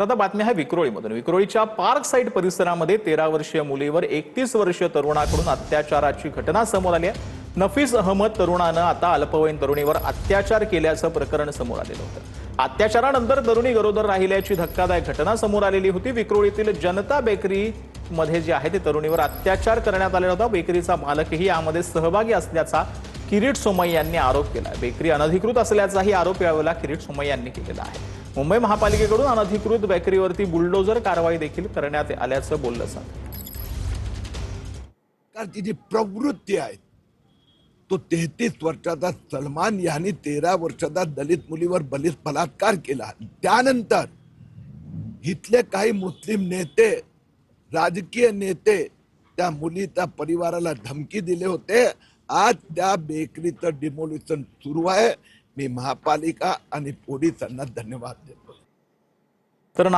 तर आता बातमी आहे विक्रोळीमधून। विक्रोळीच्या पार्क साइट परिसरामध्ये 13 वर्षीय मुलीवर 31 वर्षीय तरुणाकडून अत्याचाराची घटना समोर आली आहे। नफीस अहमद तरुणानं आता अल्पवयीन तरुणीवर अत्याचार केल्याचं प्रकरण समोर आलेलं होतं। अत्याचारानंतर तरुणी गरोदर राहिल्याची धक्कादायक घटना समोर आलेली होती। विक्रोळीतील जनता बेकरी मध्ये जे आहे ते तरुणीवर अत्याचार करण्यात आलेला होता। बेकरीचा मालकही यामध्ये सहभागी असल्याचा किरीट सोमय्या यांनी आरोप केला। बेकरी अनधिकृत असल्याचाही आरोप यावेळेला किरीट सोमय्या यांनी केलेला आहे। मुंबई महापालिकेकडून अनधिकृत बेकरीवरती बुलडोजर कारवाई देखील करण्यात आल्याचं बोललं जातं। जी प्रवृत्ती आहे तो 33 वर्षाचा सलमान यांनी 13 वर्षाचा दलित मुलीवर बलात्कार केला। त्यानंतर इथले काही मुस्लिम नेते, राजकीय नेते त्या मुलीच्या परिवाराला धमकी दिले होते। आज त्या बेकरीचं डिमोलिशन सुरू आहे। मी महापालिका आणि पोलिसांना धन्यवाद देतो। तर